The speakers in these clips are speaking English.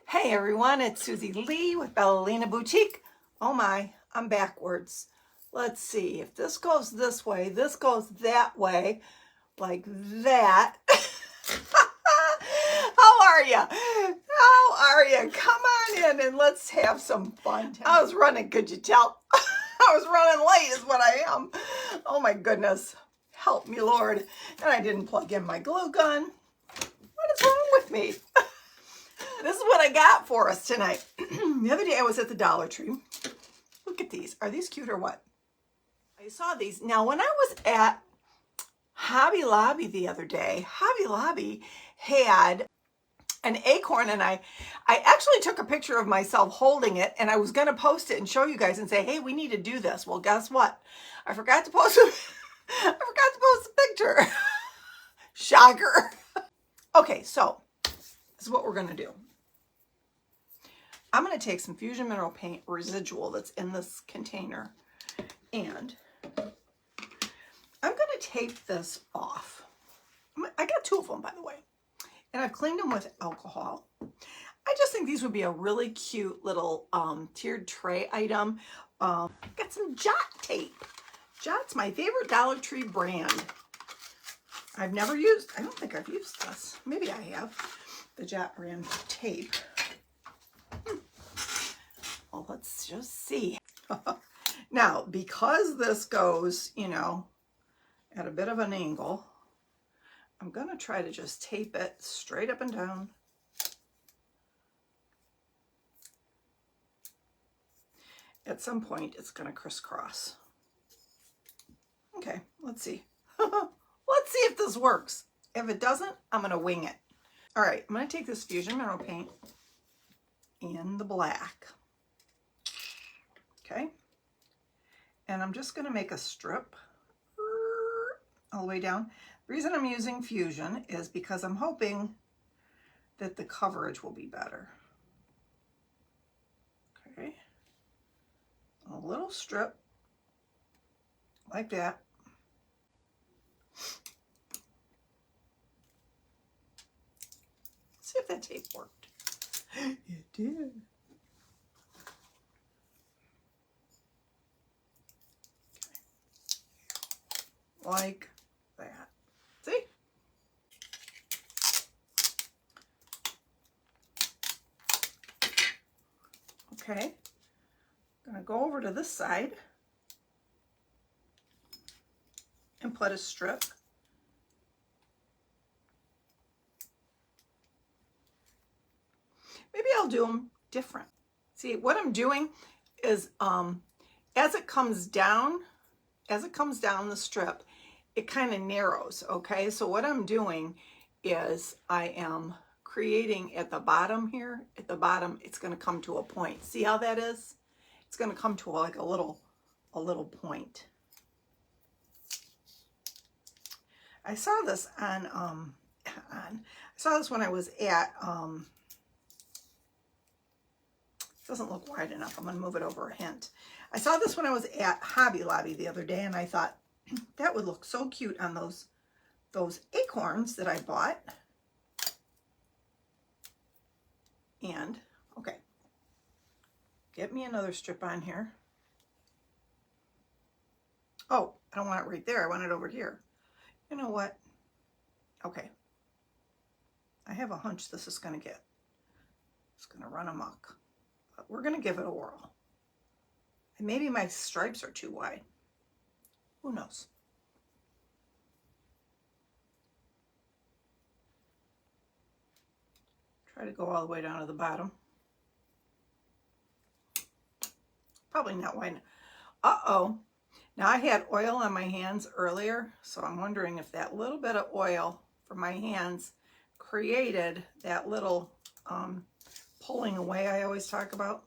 Hey everyone, it's Susie Lee with Ballerina Boutique. Oh my, I'm backwards. Let's see, if this goes this way, this goes that way, like that. How are you? How are you? Come on in and let's have some fun. I was running, could you tell? I was running late is what I am. Oh my goodness. Help me, Lord. And I didn't plug in my glue gun. What is wrong with me? This is what I got for us tonight. The other day I was at the Dollar Tree. Look at these. Are these cute or what? I saw these. Now, when I was at Hobby Lobby the other day, Hobby Lobby had an acorn, and I actually took a picture of myself holding it, and I was going to post it and show you guys and say, hey, we need to do this. Well, guess what? I forgot to post it. I forgot to post a picture. Shocker. Okay, so this is what we're going to do. I'm going to take some Fusion Mineral Paint residual that's in this container, and I'm going to tape this off. I got two of them, by the way, and I've cleaned them with alcohol. I just think these would be a really cute little tiered tray item. Got some Jot tape. Jot's my favorite Dollar Tree brand. I've never used, I don't think I've used this. Maybe I have, the Jot brand tape. Well, let's just see. Now, because this goes, you know, at a bit of an angle, I'm going to try to just tape it straight up and down. At some point, it's going to crisscross. Okay, let's see. Let's see if this works. If it doesn't, I'm going to wing it. All right, I'm going to take this Fusion Mineral Paint in the black. Okay, and I'm just going to make a strip all the way down. The reason I'm using Fusion is because I'm hoping that the coverage will be better. Okay, a little strip like that. Let's see if that tape worked. It did. Like that. See? Okay. I'm going to go over to this side and put a strip. Maybe I'll do them different. See, what I'm doing is as it comes down the strip, it kind of narrows, okay? So what I'm doing is I am creating at the bottom here, at the bottom, it's going to come to a point. See how that is? It's going to come to like a little point. I saw this on I saw this when I was at, doesn't look wide enough. I'm going to move it over a hint. I saw this when I was at Hobby Lobby the other day, and I thought that would look so cute on those acorns that I bought. And, okay, get me another strip on here. Oh, I don't want it right there. I want it over here. You know what? Okay. I have a hunch this is going to it's going to run amok. But we're going to give it a whirl. And maybe my stripes are too wide. Who knows? Try to go all the way down to the bottom. Probably not wide. Uh-oh. Now I had oil on my hands earlier, so I'm wondering if that little bit of oil from my hands created that little pulling away I always talk about,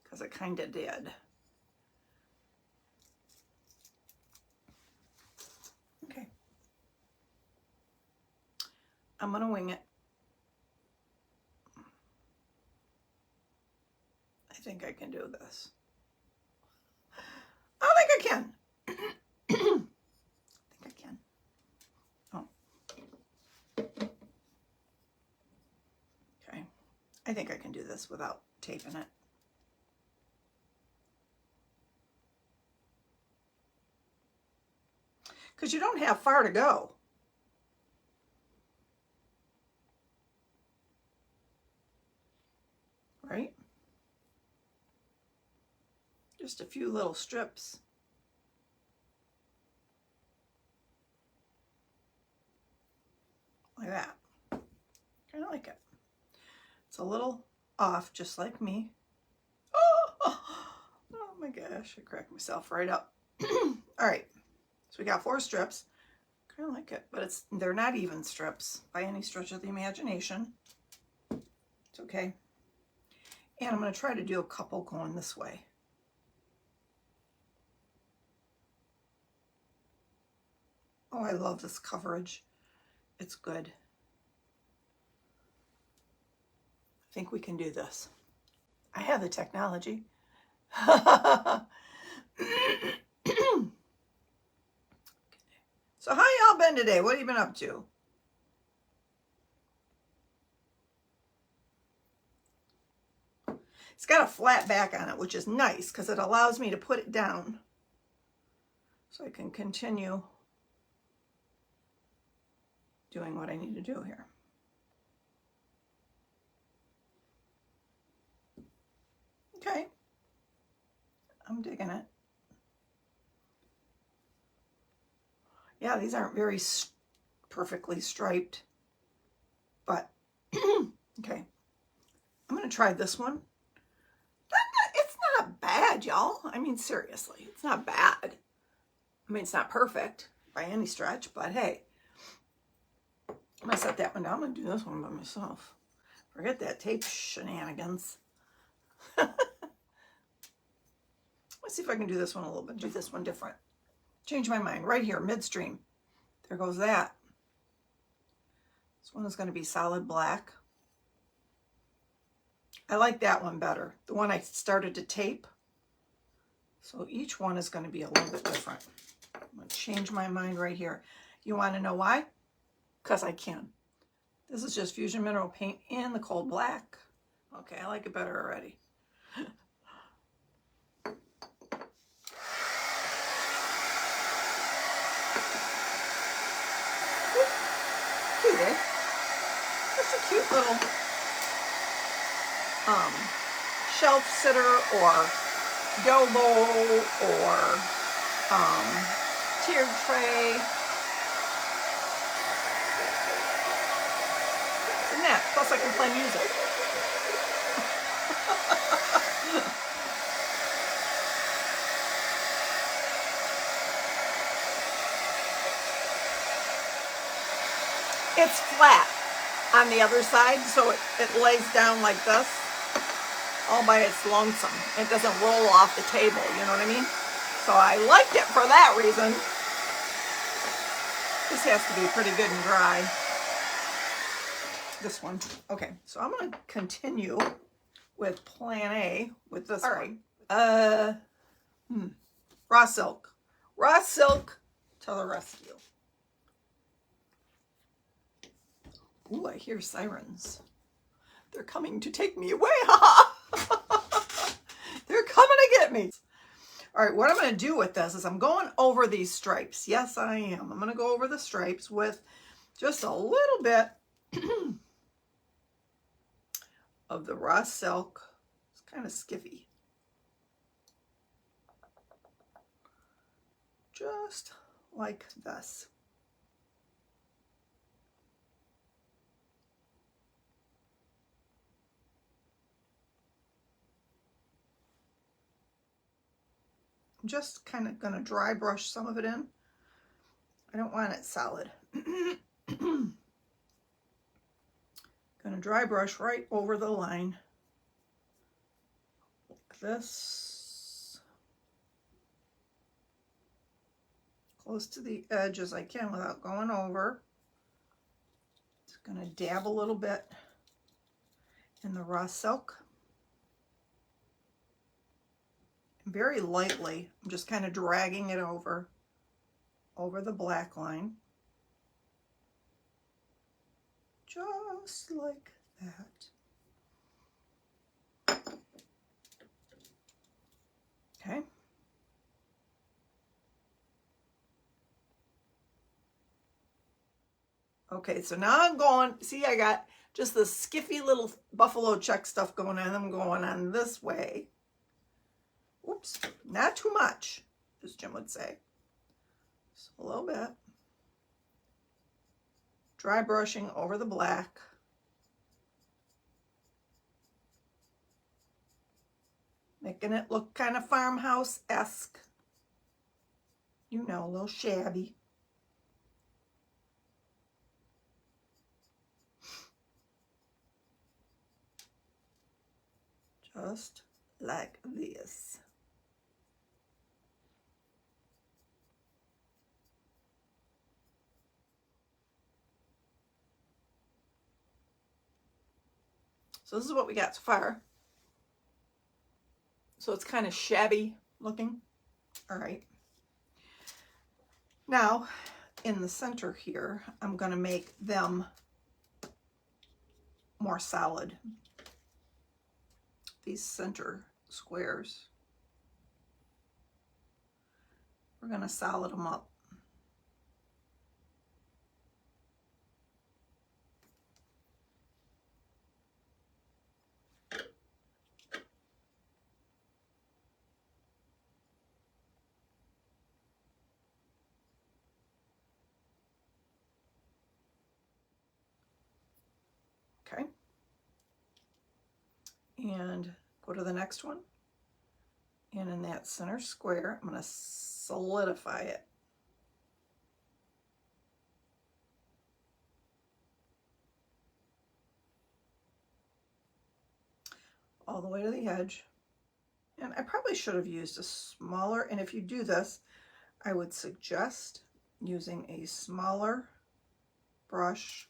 because it kind of did. Okay. I'm going to wing it. I think I can do this. I think I can. I think I can. Oh. Okay. I think I can do this without taping it. Because you don't have far to go. Right? Just a few little strips. Like that. Kind of like it. It's a little off, just like me. Oh my gosh, I cracked myself right up. All right, so we got 4 strips. Kind of like it, but they're not even strips by any stretch of the imagination. It's okay. And I'm going to try to do a couple going this way. Oh, I love this coverage. It's good. I think we can do this. I have the technology. So how y'all been today? What have you been up to? It's got a flat back on it, which is nice because it allows me to put it down so I can continue doing what I need to do here. Okay, I'm digging it. Yeah, these aren't very perfectly striped, but okay. I'm going to try this one. It's not bad, y'all. I mean, seriously, it's not bad. I mean, it's not perfect by any stretch, but hey, I'm going to set that one down. I'm going to do this one by myself. Forget that tape shenanigans. Let's see if I can do this one a little bit. Do this one different. Change my mind right here, midstream. There goes that. This one is going to be solid black. I like that one better. The one I started to tape. So each one is going to be a little bit different. I'm going to change my mind right here. You want to know why? Because I can. This is just Fusion Mineral Paint in the cold black. Okay, I like it better already. Cute, eh? Just a cute little shelf sitter or dough bowl or tiered tray. And that, plus I can play music. It's flat on the other side, so it lays down like this, all by its lonesome. It doesn't roll off the table, you know what I mean? So I liked it for that reason. This has to be pretty good and dry. This one. Okay, so I'm going to continue with Plan A with this one. Raw silk. Raw silk to the rescue. Ooh, I hear sirens. They're coming to take me away. They're coming to get me. All right, what I'm going to do with this is I'm going over these stripes. Yes, I am. I'm going to go over the stripes with just a little bit of the raw silk. It's kind of skiffy. Just like this. I'm just kind of going to dry brush some of it in. I don't want it solid. Going to dry brush right over the line. Like this. Close to the edge as I can without going over. Just going to dab a little bit in the raw silk. Very lightly, I'm just kind of dragging it over the black line. Just like that. Okay, so now I'm going, see, I got just the skiffy little buffalo check stuff going on. I'm going on this way. Oops, not too much, as Jim would say. Just a little bit. Dry brushing over the black. Making it look kind of farmhouse-esque. You know, a little shabby. Just like this. So this is what we got so far. So it's kind of shabby looking. All right. Now, in the center here, I'm going to make them more solid. These center squares. We're going to solid them up. Okay. And go to the next one. And in that center square, I'm going to solidify it. All the way to the edge. And I probably should have used a smaller, and if you do this, I would suggest using a smaller brush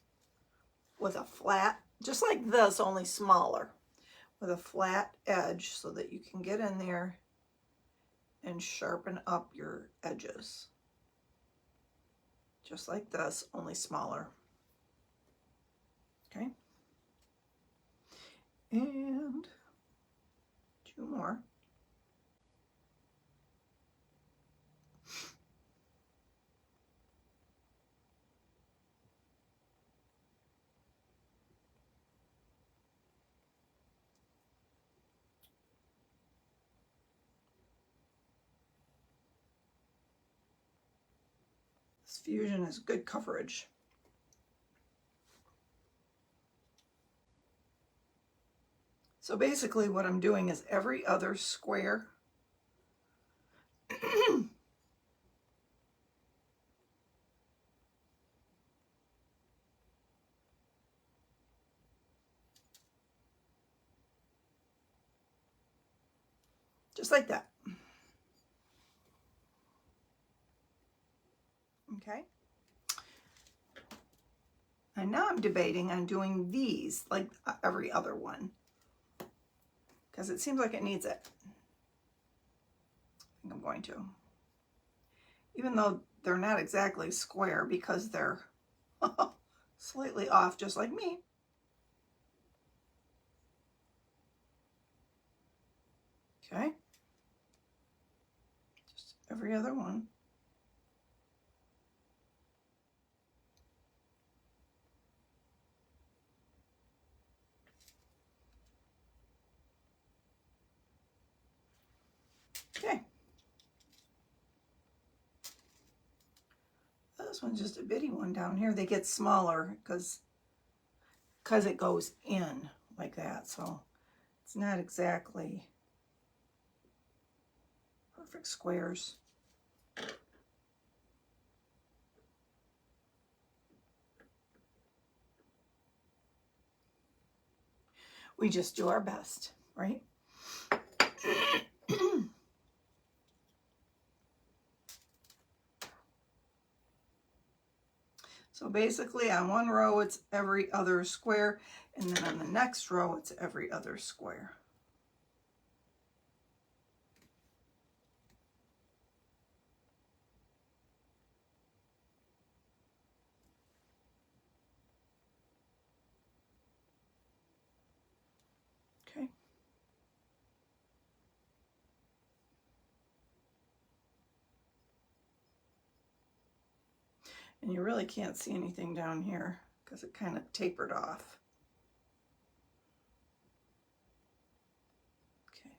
with a flat, just like this, only smaller, with a flat edge so that you can get in there and sharpen up your edges. Just like this, only smaller. Okay. And 2 more. This fusion is good coverage. So basically what I'm doing is every other square just like that. Okay. And now I'm debating on doing these like every other one, because it seems like it needs it. I think I'm going to. Even though they're not exactly square because they're slightly off, just like me. Okay. Just every other one. Okay. This one's just a bitty one down here. They get smaller because it goes in like that. So it's not exactly perfect squares. We just do our best, right? So basically on one row it's every other square, and then on the next row it's every other square. Okay. And you really can't see anything down here because it kind of tapered off. Okay.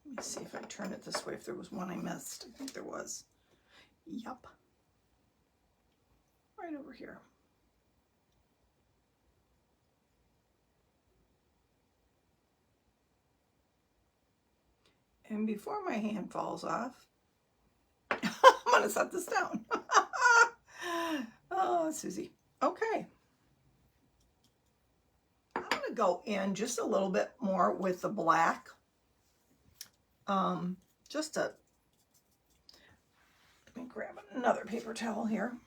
Let me see if I turn it this way, if there was one I missed. I think there was. Yup. Right over here. And before my hand falls off, I'm going to set this down. Oh, Susie. Okay. I'm going to go in just a little bit more with the black. Just to, let me grab another paper towel here.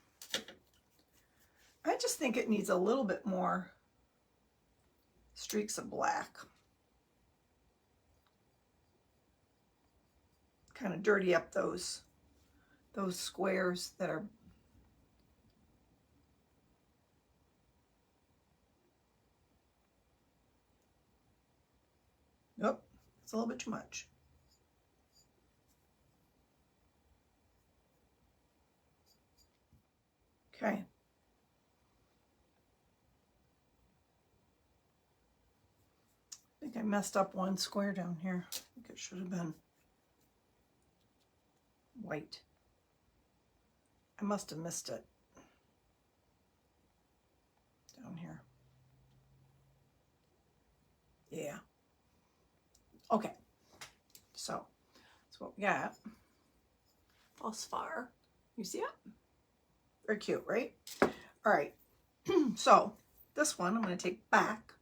I just think it needs a little bit more streaks of black. Kind of dirty up those squares that are nope, it's a little bit too much. Okay. I think I messed up one square down here. I think it should have been white. I must have missed it down here. Yeah. Okay. So that's what we got. Thus far. You see it? Very cute, right? All right. So this one I'm going to take back.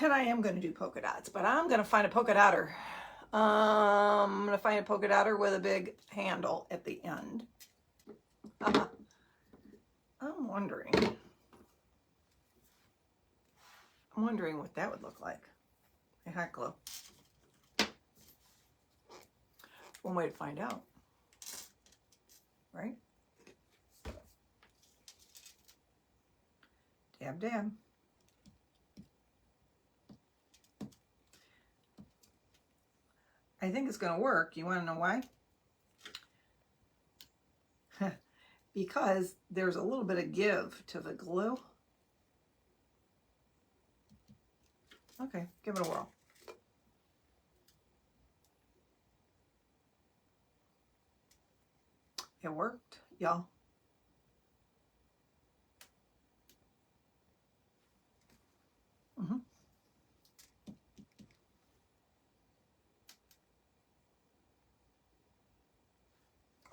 And I am going to do polka dots, but I'm going to find a polka dotter. I'm going to find a polka dotter with a big handle at the end. I'm wondering what that would look like. A hot glue. One way to find out, right? Dab, dab. I think it's going to work. You want to know why? Because there's a little bit of give to the glue. Okay, give it a whirl. It worked, y'all.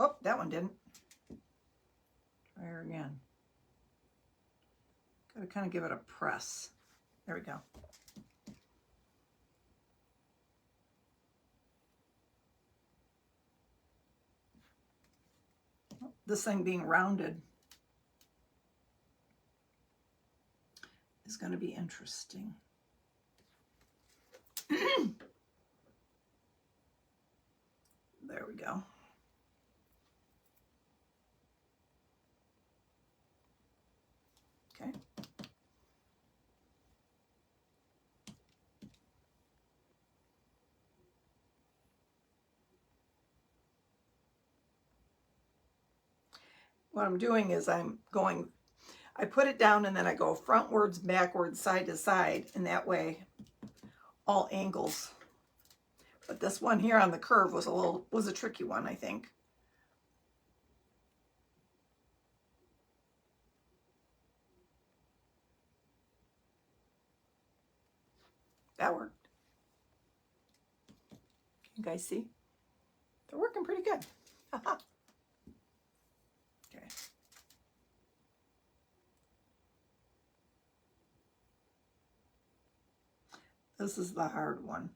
Oh, that one didn't. Try her again. Got to kind of give it a press. There we go. This thing being rounded is going to be interesting. There we go. Okay. What I'm doing is I put it down and then I go frontwards, backwards, side to side, and that way all angles. But this one here on the curve was a tricky one, I think. That worked. You guys see? They're working pretty good. Okay. This is the hard one.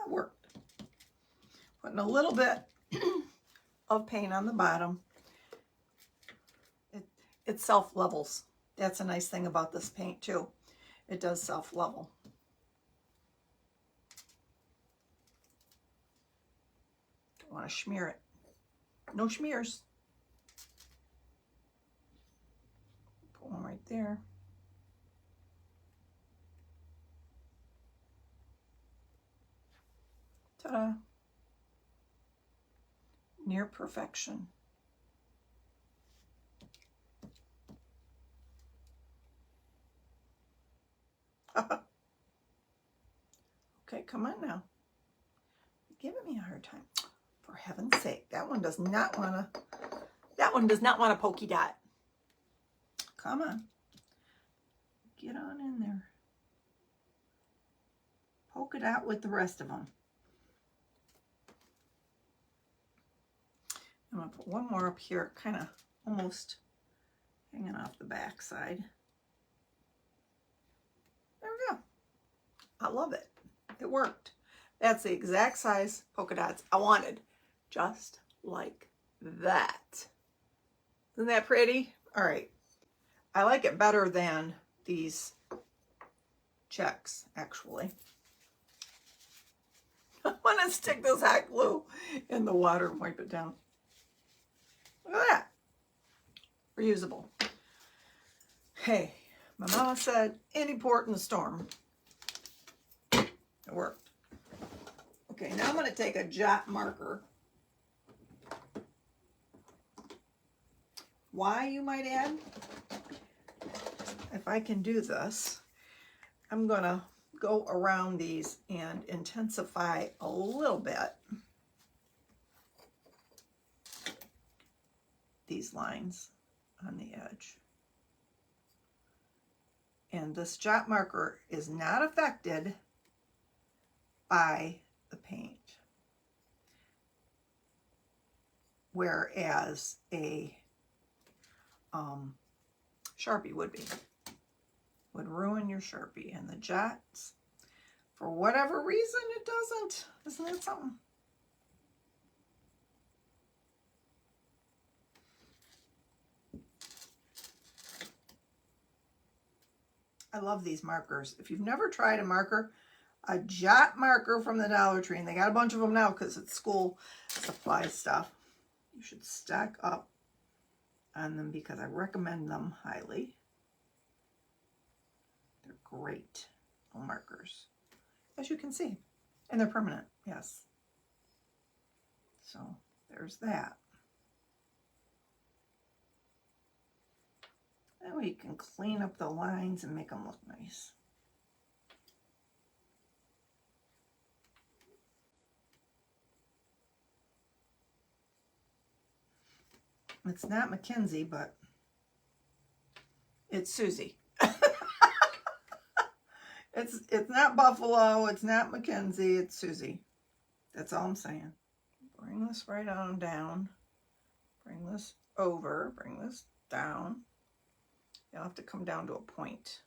Worked. Putting a little bit of paint on the bottom. It self-levels. That's a nice thing about this paint too. It does self-level. Don't want to smear it. No smears. Put one right there. Ta-da. Near perfection. Okay, come on now. You're giving me a hard time. For heaven's sake, that one does not want a polka dot. Come on. Get on in there. Polka dot with the rest of them. I'm going to put one more up here, kind of almost hanging off the back side. There we go. I love it. It worked. That's the exact size polka dots I wanted. Just like that. Isn't that pretty? All right. I like it better than these checks, actually. I want to stick this hot glue in the water and wipe it down. Look at that. Reusable. Hey, my mama said, any port in the storm. It worked. Okay, now I'm going to take a jot marker. Why, you might add? If I can do this, I'm going to go around these and intensify a little bit these lines on the edge. And this jot marker is not affected by the paint, whereas a Sharpie would ruin your Sharpie. And the jots, for whatever reason, it doesn't. Isn't that something? I love these markers. If you've never tried a jot marker from the Dollar Tree, and they got a bunch of them now because it's school supply stuff, you should stack up on them because I recommend them highly. They're great little markers, as you can see, and they're permanent, yes. So there's that. That way you can clean up the lines and make them look nice. It's not Mackenzie, but it's Susie. It's not Buffalo, it's not Mackenzie, it's Susie. That's all I'm saying. Bring this right on down. Bring this over, bring this down. You'll have to come down to a point.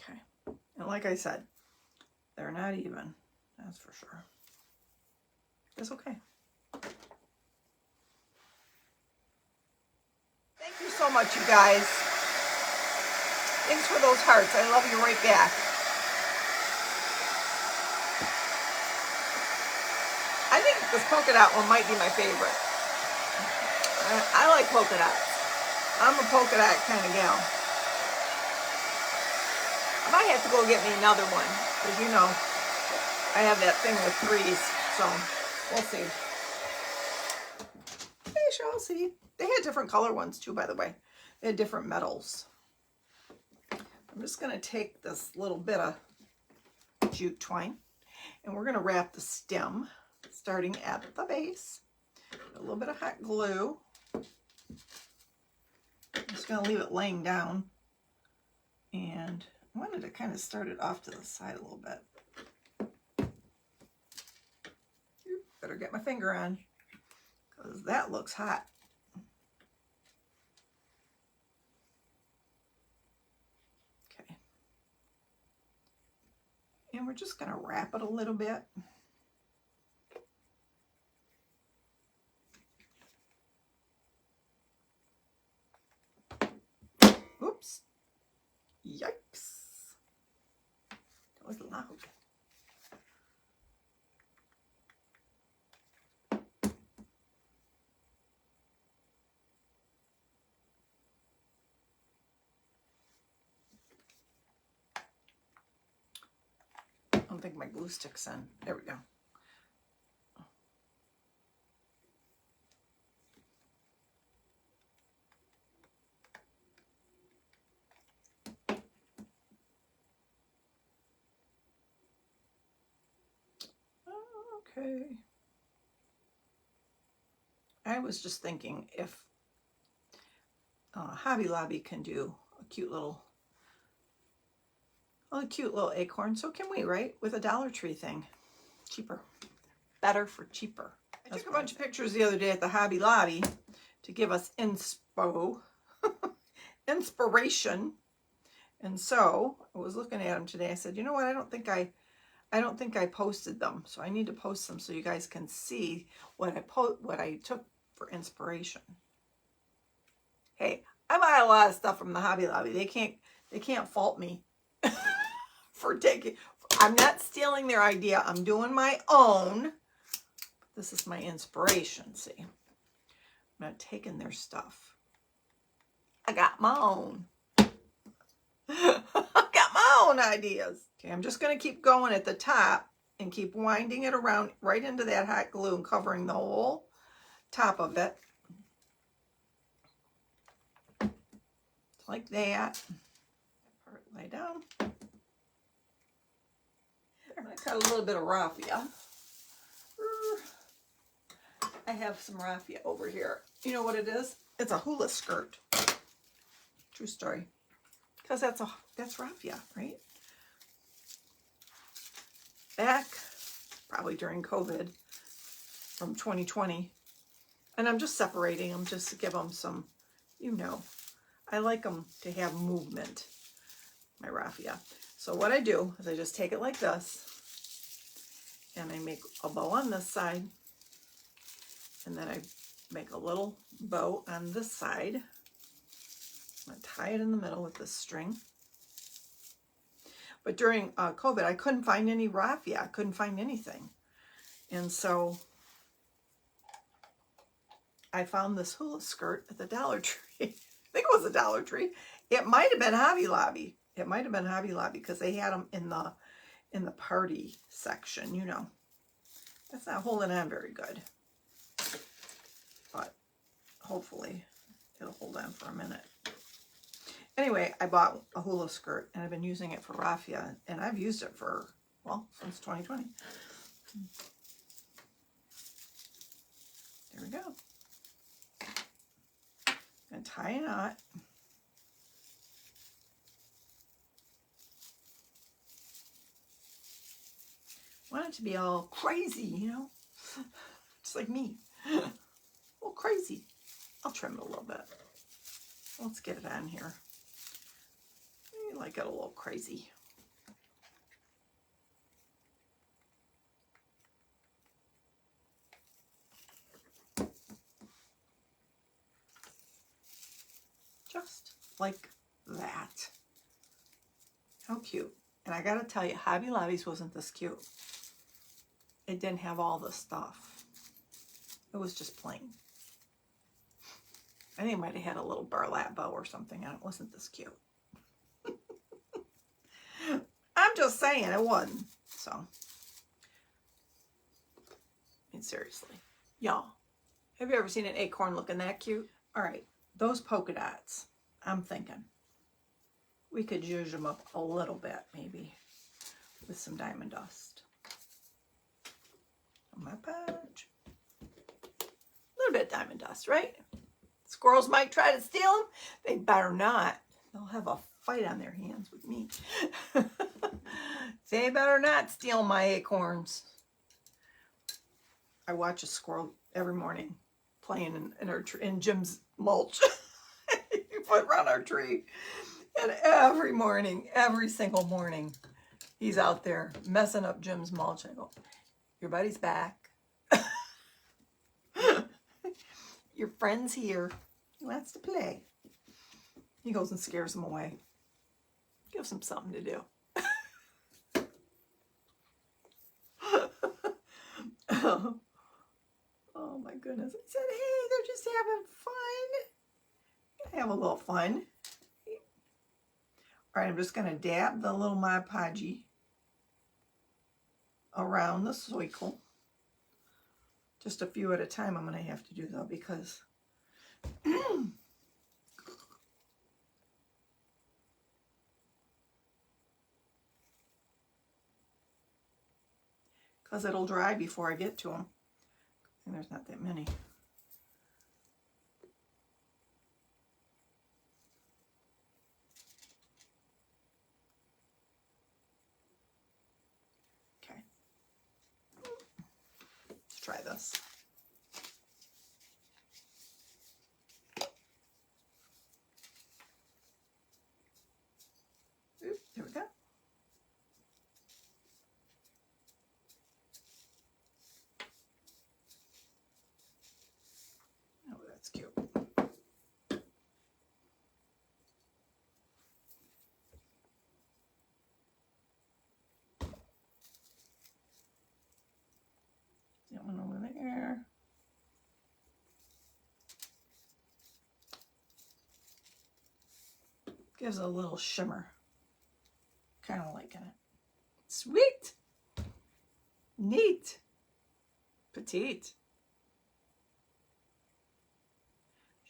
Okay. And like I said, they're not even, that's for sure. It's okay. Thank you so much, you guys. Thanks for those hearts. I love you right back. I think this polka dot one might be my favorite. I like polka dots. I'm a polka dot kind of gal. I might have to go get me another one, because you know, I have that thing with threes, so we'll see. We shall see. They had different color ones too, by the way. They had different metals. I'm just going to take this little bit of jute twine, and we're going to wrap the stem, starting at the base. A little bit of hot glue. I'm just going to leave it laying down, and I wanted to kind of start it off to the side a little bit. Better get my finger on, because that looks hot. Okay. And we're just going to wrap it a little bit. Oops. Yikes. That was loud. don't think my glue sticks in. There we go. Okay. I was just thinking if Hobby Lobby can do a cute little acorn, so can we, right? With a Dollar Tree thing. Cheaper. Better for cheaper. I took a bunch of pictures the other day at the Hobby Lobby to give us inspiration. And so I was looking at them today. I said, you know what? I don't think I posted them, so I need to post them so you guys can see what I took for inspiration. Hey, I buy a lot of stuff from the Hobby Lobby. They can't fault me for taking. I'm not stealing their idea. I'm doing my own. This is my inspiration. See, I'm not taking their stuff. I got my own. I got my own ideas. Okay, I'm just going to keep going at the top and keep winding it around right into that hot glue and covering the whole top of it. Like that. Part lay down. I'm going to cut a little bit of raffia. I have some raffia over here. You know what it is? It's a hula skirt. True story. Because that's raffia, right? Back, probably during COVID from 2020. And I'm just separating them just to give them some, I like them to have movement, my raffia. So what I do is I just take it like this, and I make a bow on this side, and then I make a little bow on this side. I'm going to tie it in the middle with this string. But during COVID, I couldn't find any raffia. I couldn't find anything. And so I found this hula skirt at the Dollar Tree. I think it was a Dollar Tree. It might have been Hobby Lobby. It might have been Hobby Lobby because they had them in the party section, That's not holding on very good. But hopefully it'll hold on for a minute. Anyway, I bought a hula skirt and I've been using it for raffia, and I've used it for, since 2020. There we go. And tie a knot. Want it to be all crazy, just like me. A little crazy. I'll trim it a little bit. Let's get it on here. I like it a little crazy. Just like that. How cute. And I gotta tell you, Hobby Lobby's wasn't this cute. It didn't have all this stuff. It was just plain. I think it might have had a little burlap bow or something, and it wasn't this cute. I'm just saying, it wasn't. So, seriously. Y'all, have you ever seen an acorn looking that cute? All right, those polka dots, I'm thinking we could zhuzh them up a little bit, maybe, with some diamond dust. On my patch. A little bit of diamond dust, right? Squirrels might try to steal them. They better not. They'll have a fight on their hands with me. They better not steal my acorns. I watch a squirrel every morning playing in Jim's mulch. You put around our tree. And every morning, every single morning, he's out there messing up Jim's mulch. I go, your buddy's back. Your friend's here. He wants to play. He goes and scares him away. Gives him something to do. Oh my goodness. I said, hey, they're just having fun. Have a little fun. All right, I'm just going to dab the little Mod Podge around the circle. Just a few at a time I'm going to have to do though, because it'll dry before I get to them. And there's not that many. Okay. Let's try this. Oop, there we go. Oh, that's cute. That one over there. Gives a little shimmer. Kind of liking it. Sweet. Neat. Petite.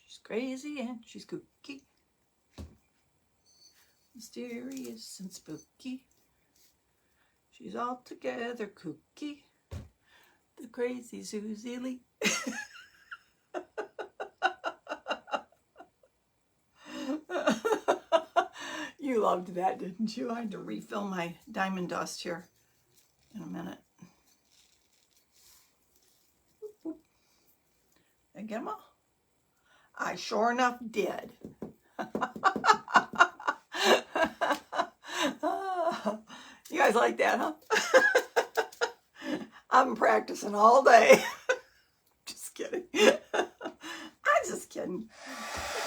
She's crazy and she's kooky. Mysterious and spooky. She's altogether kooky. The crazy Susie Lee. You loved that, didn't you? I had to refill my diamond dust here in a minute. Did I get them all? I sure enough did. You guys like that, huh? I've been practicing all day. Just kidding. I'm just kidding.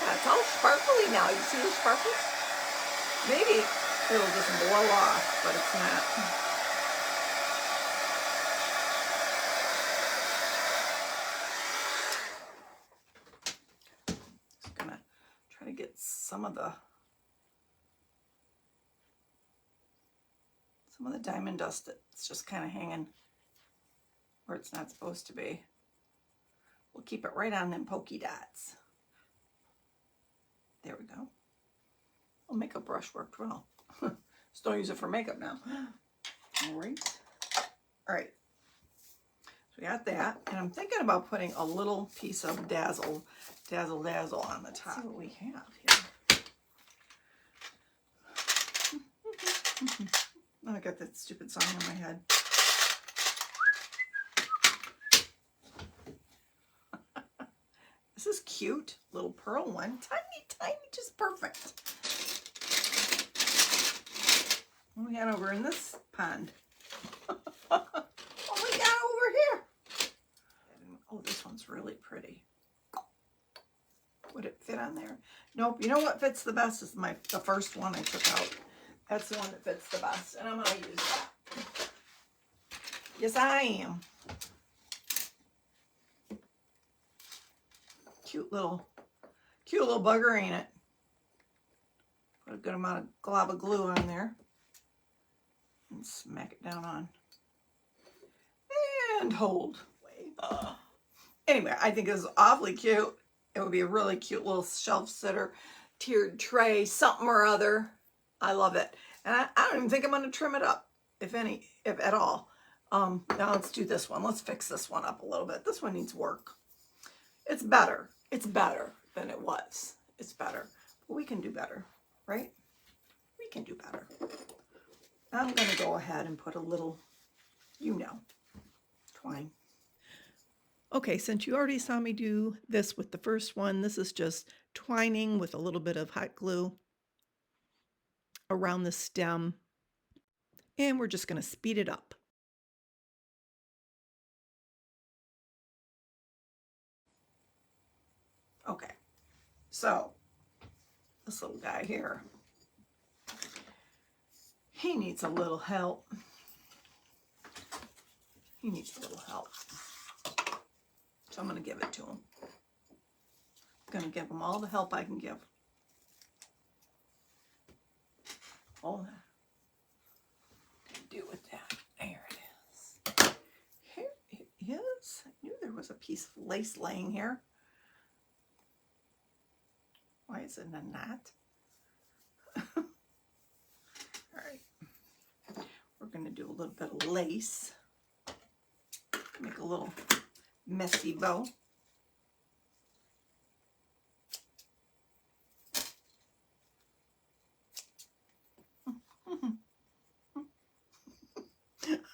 Yeah, it's all sparkly now. You see the sparkles? Maybe it'll just blow off, but it's not. Just gonna try to get some of the diamond dust that's just kind of hanging where it's not supposed to be. We'll keep it right on them pokey dots. There we go. Well, makeup brush worked well. Just don't use it for makeup now. All right. All right. So we got that. And I'm thinking about putting a little piece of dazzle on the top. Let's see what we have here. Oh, I got that stupid song in my head. This is cute. Little pearl one. Tiny, tiny, just perfect. What we got over in this pond? What we got over here? Oh, this one's really pretty. Would it fit on there? Nope. You know what fits the best is the first one I took out. That's the one that fits the best, and I'm going to use that. Yes, I am. Cute little bugger, ain't it? Put a good amount of glob of glue on there. And smack it down on. And hold. Anyway, I think this is awfully cute. It would be a really cute little shelf sitter, tiered tray, something or other. I love it. And I don't even think I'm going to trim it up, if at all. Now let's do this one. Let's fix this one up a little bit. This one needs work. It's better. It's better than it was. It's better. But we can do better, right? We can do better. I'm going to go ahead and put a little, twine. Okay, since you already saw me do this with the first one, this is just twining with a little bit of hot glue around the stem. And we're just going to speed it up. Okay, so this little guy here, he needs a little help. He needs a little help. So I'm going to give it to him. I'm going to give him all the help I can give. All that. What do I do with that? There it is. There's a piece of lace laying here. Why is it a knot? All right. We're going to do a little bit of lace. Make a little messy bow.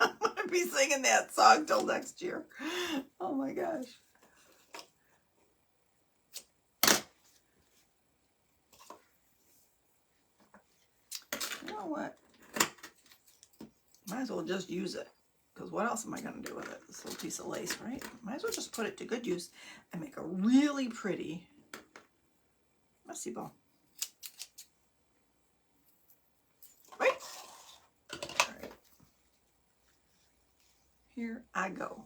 I'm going to be singing that song till next year. Oh my gosh. You know what? Might as well just use it. Because what else am I going to do with it? This little piece of lace, right? Might as well just put it to good use and make a really pretty messy bow. Right? All right. Here I go.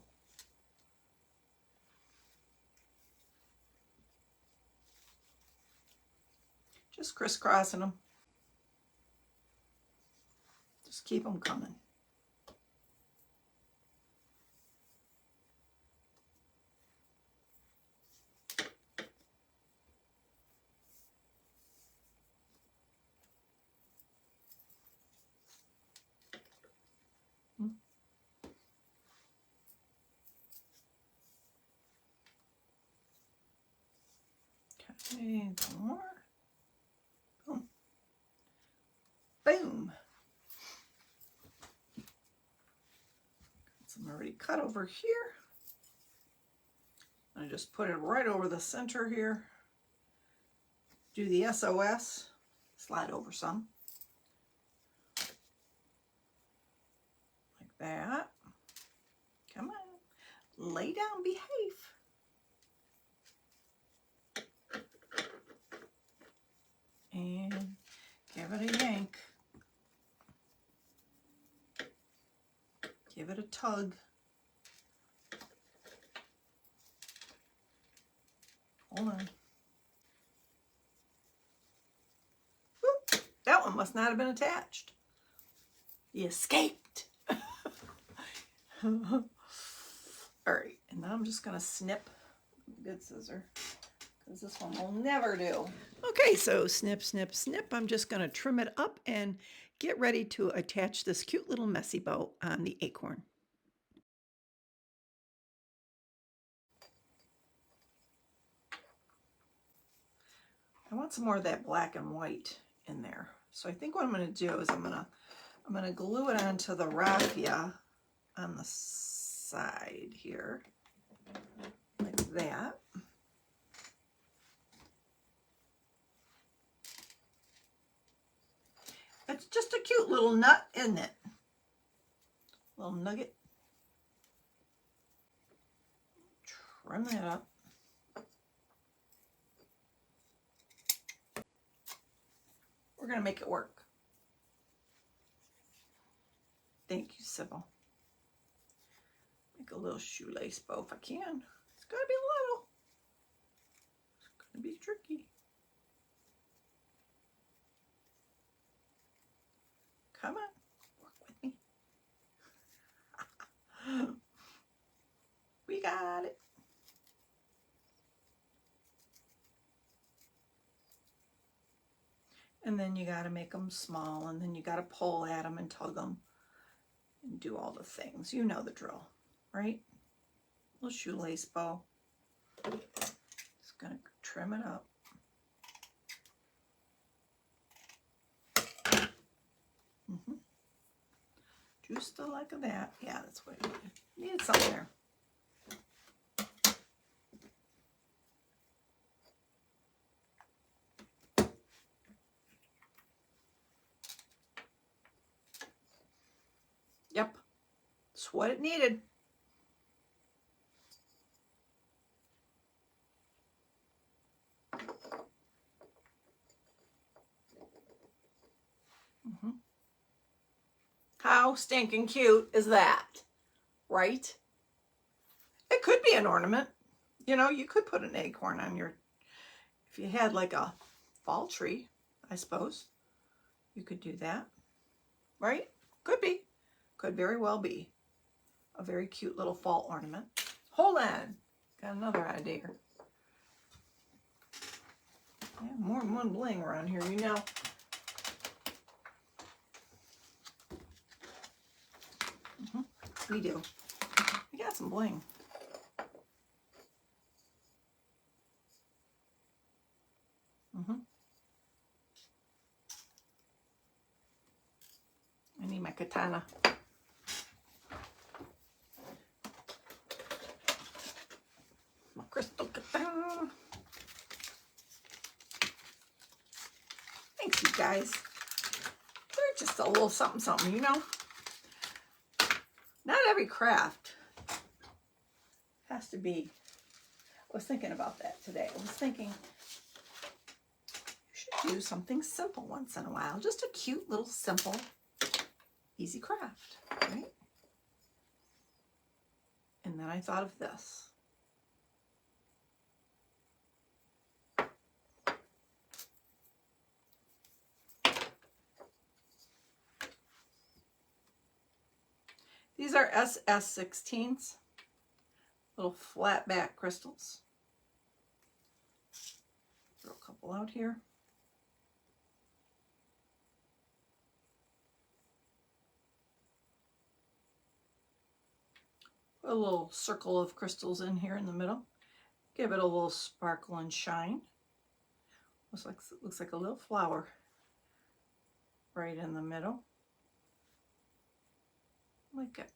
Just crisscrossing them. Just keep them coming. Okay, one more. Boom. Boom. Some already cut over here. I just put it right over the center here. Do the SOS. Slide over some. Like that. Come on. Lay down, behave. And give it a yank. Give it a tug. Hold on. Whoop. That one must not have been attached. He escaped. All right, and now I'm just going to snip with a good scissor, because this one will never do. Okay, so snip, snip, snip. I'm just going to trim it up and get ready to attach this cute little messy bow on the acorn. I want some more of that black and white in there. So I think what I'm going to do is I'm going to glue it onto the raffia on the side here, like that. It's just a cute little nut, isn't it? Little nugget. Trim that up. We're going to make it work. Thank you, Sybil. Make a little shoelace bow if I can. It's got to be little. It's going to be tricky. Come on, work with me. We got it. And then you got to make them small, and then you got to pull at them and tug them and do all the things. You know the drill, right? Little shoelace bow. Just going to trim it up. Just like that. Yeah, that's what I needed something there. Yep, that's what it needed. How stinking cute is that, right? It could be an ornament. You know, you could put an acorn on your, if you had like a fall tree, I suppose. You could do that, right? Could be. Could very well be a very cute little fall ornament. Hold on. Got another idea. Yeah, more than one bling around here, you know. We do. We got some bling. I need my katana. My crystal katana. Thanks, you guys. They're just a little something, something, you know. Not every craft has to be. I was thinking about that today. I was thinking you should do something simple once in a while. Just a cute little simple, easy craft, right? And then I thought of this. These are SS16s, little flat back crystals. Throw a couple out here. Put a little circle of crystals in here in the middle. Give it a little sparkle and shine. Looks like a little flower right in the middle. Like it.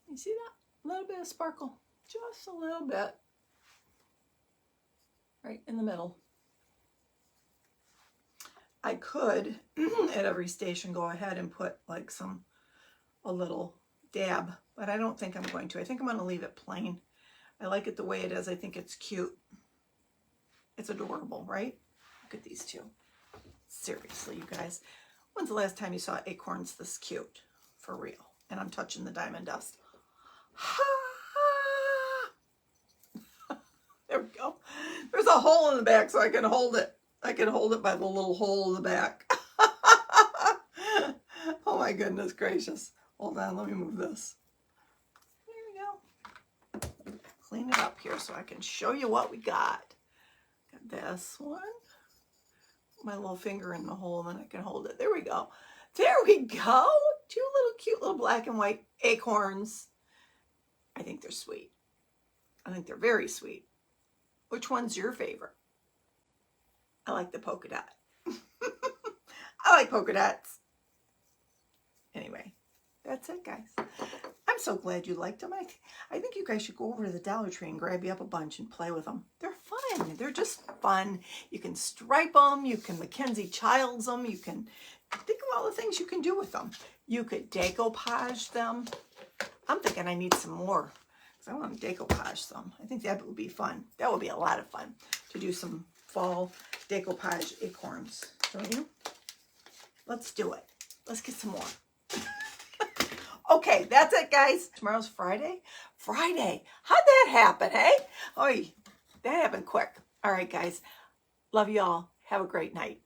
You see that? A little bit of sparkle. Just a little bit. Right in the middle. I could, at every station, go ahead and put like a little dab, but I don't think I'm going to. I think I'm going to leave it plain. I like it the way it is. I think it's cute. It's adorable, right? Look at these two. Seriously, you guys. When's the last time you saw acorns this cute? For real. And I'm touching the diamond dust. There we go. There's a hole in the back so I can hold it. I can hold it by the little hole in the back. Oh my goodness gracious. Hold on, let me move this. There we go. Clean it up here so I can show you what we got. Got this one. My little finger in the hole and then I can hold it. There we go. There we go. Two little cute little black and white acorns. I think they're sweet. I think they're very sweet. Which one's your favorite? I like the polka dot. I like polka dots. Anyway, that's it, guys. I'm so glad you liked them. I think you guys should go over to the Dollar Tree and grab you up a bunch and play with them. They're fun. They're just fun. You can stripe them. You can Mackenzie Childs them. You can think of all the things you can do with them. You could decoupage them. I'm thinking I need some more because I want to decoupage some. I think that would be fun. That would be a lot of fun to do some fall decoupage acorns, don't you? Let's do it. Let's get some more. Okay, that's it, guys. Tomorrow's Friday. Friday. How'd that happen, hey? Oh, that happened quick. All right, guys. Love you all. Have a great night.